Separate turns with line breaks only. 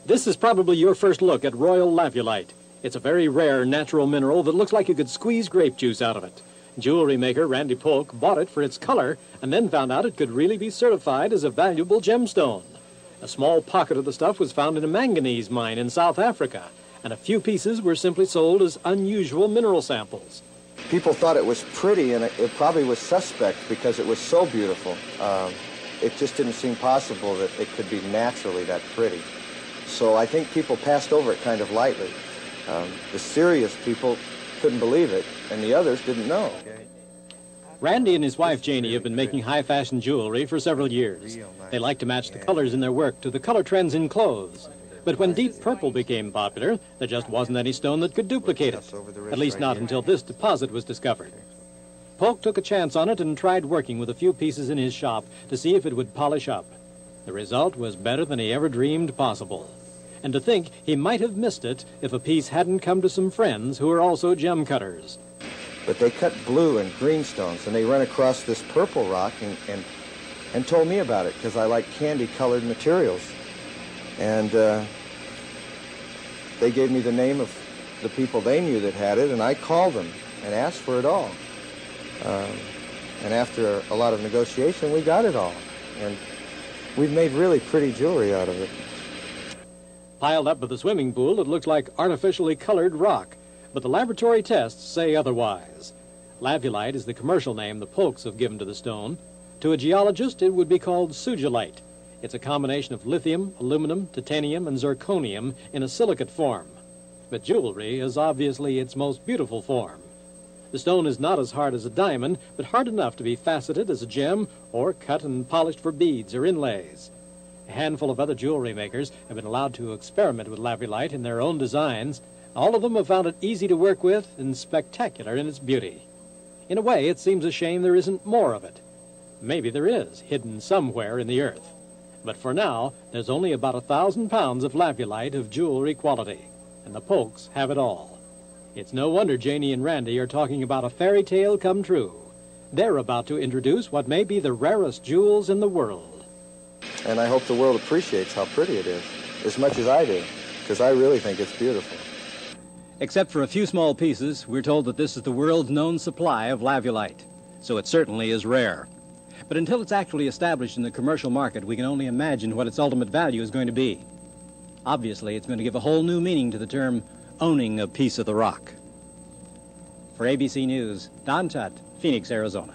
This is probably your first look at royal labulite. It's a very rare natural mineral that looks like you could squeeze grape juice out of it. Jewelry maker Randy Polk bought it for its color and then found out it could really be certified as a valuable gemstone. A small pocket of the stuff was found in a manganese mine in South Africa, and a few pieces were simply sold as unusual mineral samples.
People thought it was pretty, and it probably was suspect because it was so beautiful. It just didn't seem possible that it could be naturally that pretty. So I think people passed over it kind of lightly. The serious people couldn't believe it, and the others didn't know.
Randy and his wife Janie have been making high-fashion jewelry for several years. They like to match the colors in their work to the color trends in clothes. But when deep purple became popular, there just wasn't any stone that could duplicate it, at least not until this deposit was discovered. Polk took a chance on it and tried working with a few pieces in his shop to see if it would polish up. The result was better than he ever dreamed possible. And to think he might have missed it if a piece hadn't come to some friends who are also gem cutters.
But they cut blue and green stones, and they ran across this purple rock and told me about it because I like candy-colored materials. And they gave me the name of the people they knew that had it, and I called them and asked for it all. And after a lot of negotiation, we got it all. And we've made really pretty jewelry out of it.
Piled up at the swimming pool, it looks like artificially colored rock, but the laboratory tests say otherwise. Labulite is the commercial name the Polks have given to the stone. To a geologist, it would be called sugilite. It's a combination of lithium, aluminum, titanium, and zirconium in a silicate form. But jewelry is obviously its most beautiful form. The stone is not as hard as a diamond, but hard enough to be faceted as a gem or cut and polished for beads or inlays. A handful of other jewelry makers have been allowed to experiment with labulite in their own designs. All of them have found it easy to work with and spectacular in its beauty. In a way, it seems a shame there isn't more of it. Maybe there is, hidden somewhere in the earth. But for now, there's only about 1,000 pounds of labulite of jewelry quality, and the Polks have it all. It's no wonder Janie and Randy are talking about a fairy tale come true. They're about to introduce what may be the rarest jewels in the world.
And I hope the world appreciates how pretty it is, as much as I do, because I really think it's beautiful.
Except for a few small pieces, we're told that this is the world's known supply of labulite, so it certainly is rare. But until it's actually established in the commercial market, we can only imagine what its ultimate value is going to be. Obviously, it's going to give a whole new meaning to the term owning a piece of the rock. For ABC News, Don Tutt, Phoenix, Arizona.